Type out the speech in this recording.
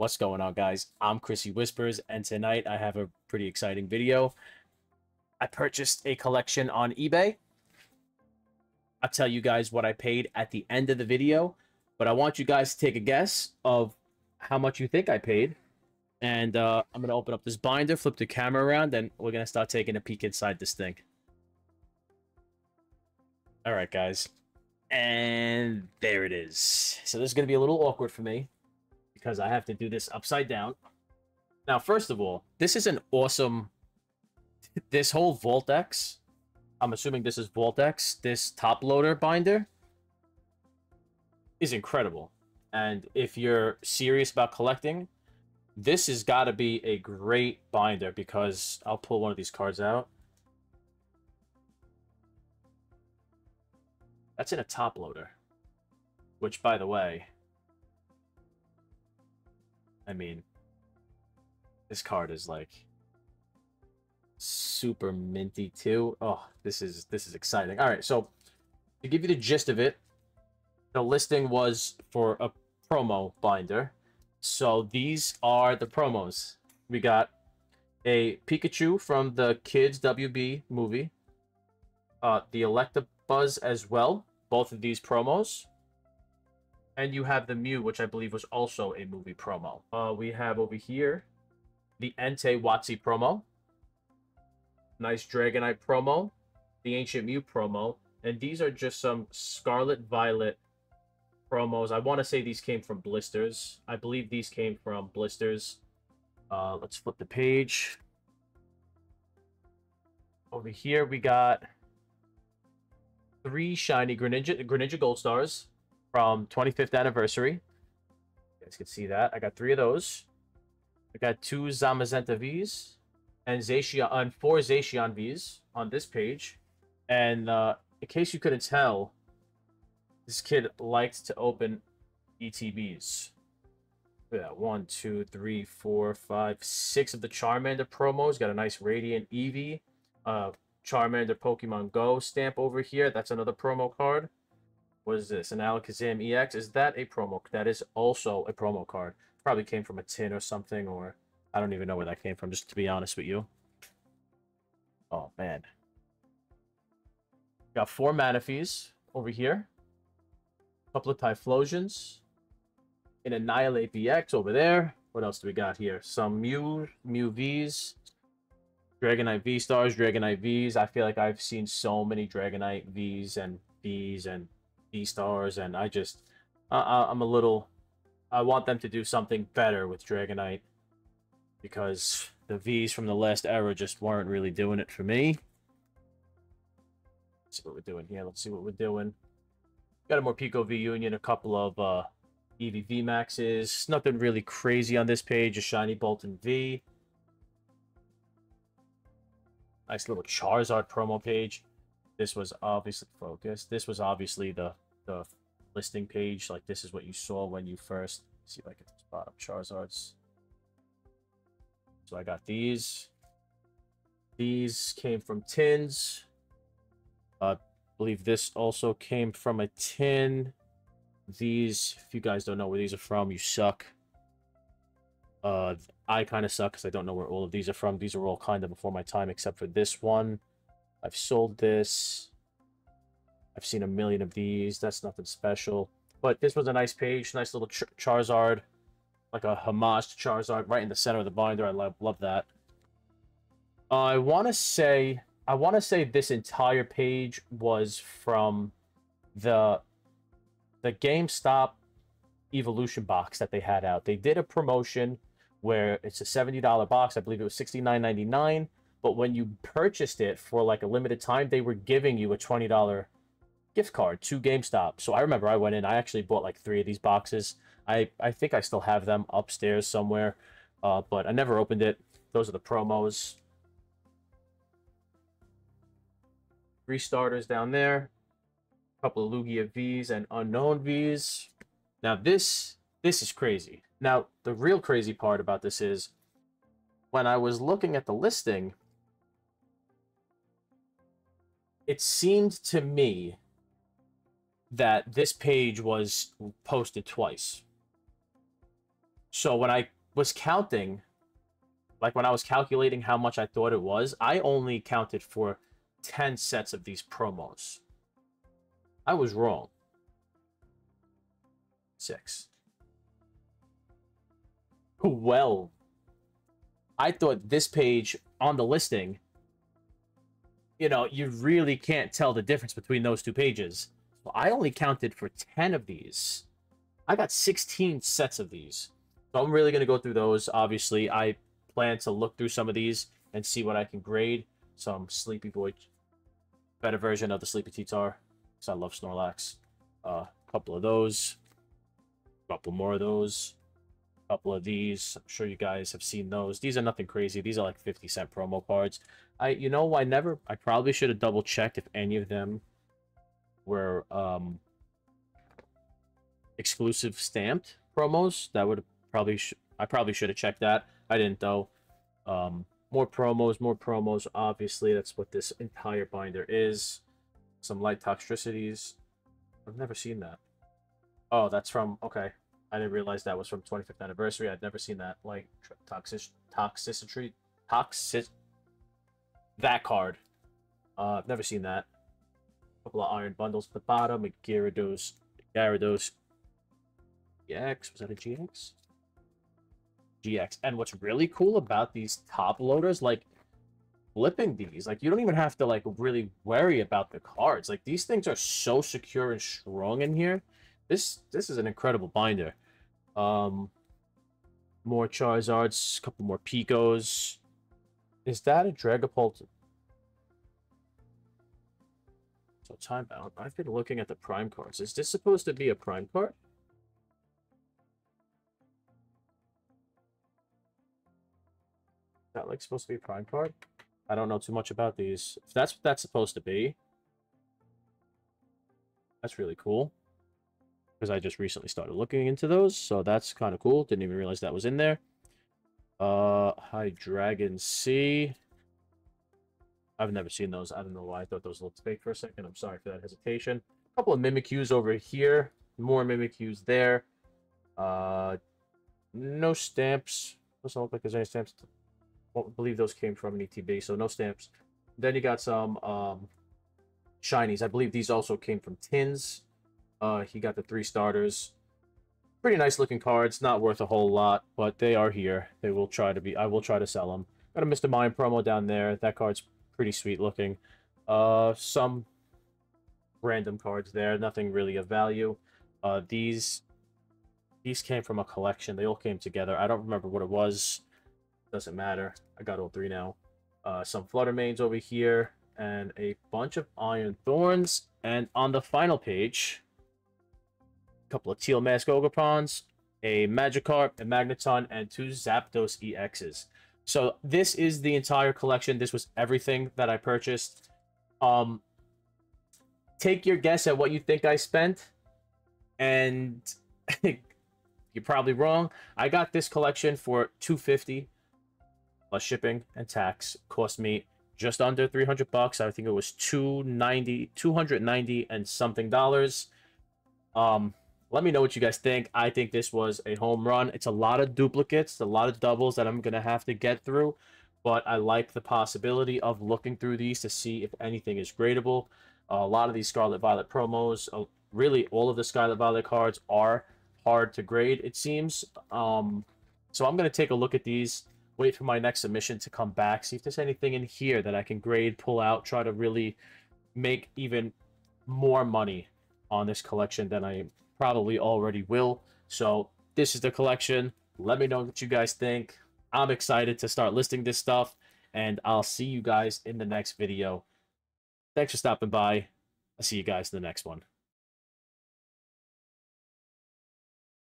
What's going on, guys? I'm Chrissy Whispers, and tonight I have a pretty exciting video. I purchased a collection on eBay. I'll tell you guys what I paid at the end of the video, but I want you guys to take a guess of how much you think I paid. And I'm going to open up this binder, flip the camera around, and we're going to start taking a peek inside this thing. All right, guys. And there it is. So this is going to be a little awkward for me because I have to do this upside down. Now, first of all, this is an awesome... This whole Vault-X, I'm assuming this is Vault-X, this top loader binder is incredible. And if you're serious about collecting, this has got to be a great binder because I'll pull one of these cards out. That's in a top loader, which, by the way, I mean, this card is like super minty too. Oh, this is exciting. All right, so to give you the gist of it, the listing was for a promo binder. So these are the promos. We got a Pikachu from the Kids WB movie, the Electabuzz as well, both of these promos. And you have the Mew, which I believe was also a movie promo. We have over here the Entei Watsi promo. Nice Dragonite promo. The Ancient Mew promo. And these are just some Scarlet Violet promos. I want to say these came from blisters. I believe these came from blisters. Let's flip the page. Over here we got 3 shiny Greninja Gold Stars from 25th anniversary. You guys can see that. I got 3 of those. I got 2 Zamazenta Vs and 4 Zacian Vs on this page. And in case you couldn't tell, this kid likes to open ETBs. Look at that. 1, 2, 3, 4, 5, 6 of the Charmander promos. Got a nice Radiant Eevee. Charmander Pokemon Go stamp over here. That's another promo card. What is this? An Alakazam EX? Is that a promo? That is also a promo card. Probably came from a tin or something, or I don't even know where that came from, just to be honest with you. Oh, man. Got 4 Manaphy's over here. A couple of Typhlosions. An Annihilate VX over there. What else do we got here? Some Mew Vs. Dragonite V-Stars, Dragonite Vs. I feel like I've seen so many Dragonite Vs and Bs and V-Stars, and I'm a little... I want them to do something better with Dragonite because the Vs from the last era just weren't really doing it for me. Let's see what we're doing here. Let's see what we're doing. Got a Morpeko V Union, a couple of Eevee V Maxes. Nothing really crazy on this page. A shiny Bolton V. Nice little Charizard promo page. This was obviously focused. This was obviously the listing page. Like, this is what you saw when you first... Let's see if I can spot up Charizards. So I got these. These came from tins. I believe this also came from a tin. These, if you guys don't know where these are from, you suck. I kind of suck because I don't know where all of these are from. These are all kind of before my time, except for this one. I've sold this. I've seen a million of these. That's nothing special. But this was a nice page. Nice little Charizard. Like a homage to Charizard right in the center of the binder. I love that. I want to say this entire page was from the GameStop Evolution box that they had out. They did a promotion where it's a $70 box. I believe it was $69.99. But when you purchased it for like a limited time, they were giving you a $20 gift card to GameStop. So I remember I went in. I actually bought like 3 of these boxes. I think I still have them upstairs somewhere. But I never opened it. Those are the promos. 3 starters down there. A couple of Lugia Vs and Unknown Vs. Now this is crazy. Now, the real crazy part about this is when I was looking at the listing, it seemed to me that this page was posted twice. So when I was counting, like when I was calculating how much I thought it was, I only counted for 10 sets of these promos. I was wrong. 6. Well, I thought this page on the listing, you really can't tell the difference between those two pages. So I only counted for 10 of these. I got 16 sets of these. So I'm really going to go through those. Obviously, I plan to look through some of these and see what I can grade. Some Sleepy Boy, better version of the Sleepy T-Tar, because I love Snorlax. A couple of those. A couple more of those. A couple of these. I'm sure you guys have seen those. These are nothing crazy. These are like 50-cent promo cards. I probably should have double checked if any of them were exclusive stamped promos. That would I probably should have checked that. I didn't though. More promos. Obviously, that's what this entire binder is. Some light toxicities. I've never seen that. Oh, that's from, okay. I didn't realize that was from 25th anniversary. I'd never seen that. Like, toxicity. That card. I've never seen that. A couple of iron bundles at the bottom. A Gyarados. GX. Was that a GX? GX. And what's really cool about these top loaders, like, flipping these, like, you don't even have to, like, really worry about the cards. Like, these things are so secure and strong in here. This is an incredible binder. More Charizards, a couple more Picos. Is that a Dragapult? So timeout. I've been looking at the prime cards. Is this supposed to be a prime card? Is that like supposed to be a prime card? I don't know too much about these. If that's what that's supposed to be, that's really cool. Because I just recently started looking into those, so that's kind of cool. Didn't even realize that was in there. Hydreigon C. I've never seen those. I don't know why I thought those looked fake for a second. I'm sorry for that hesitation. A couple of Mimikyus over here. More Mimikyus there. No stamps. Doesn't look like there's any stamps. I believe those came from an ETB, so no stamps. Then you got some shinies. I believe these also came from tins. He got the 3 starters. Pretty nice looking cards. Not worth a whole lot, but they are here. They will try to be. I will try to sell them. Got a Mr. Mime promo down there. That card's pretty sweet looking. Some random cards there. Nothing really of value. These came from a collection. They all came together. I don't remember what it was. Doesn't matter. I got all 3 now. Some Fluttermanes over here. And a bunch of Iron Thorns. And on the final page, a couple of Teal Mask Ogerpons, a Magikarp, a Magneton, and 2 Zapdos EXs. So this is the entire collection. This was everything that I purchased. Take your guess at what you think I spent. And you're probably wrong. I got this collection for $250 plus shipping and tax. Cost me just under $300. I think it was $290 and something dollars. Let me know what you guys think. I think this was a home run. It's a lot of duplicates, a lot of doubles that I'm going to have to get through. But I like the possibility of looking through these to see if anything is gradable. A lot of these Scarlet Violet promos, really all of the Scarlet Violet cards are hard to grade, it seems. So I'm going to take a look at these, wait for my next submission to come back, see if there's anything in here that I can grade, pull out, try to really make even more money on this collection than I probably already will. So this is the collection. Let me know what you guys think. I'm excited to start listing this stuff, and I'll see you guys in the next video. Thanks for stopping by. I'll see you guys in the next one.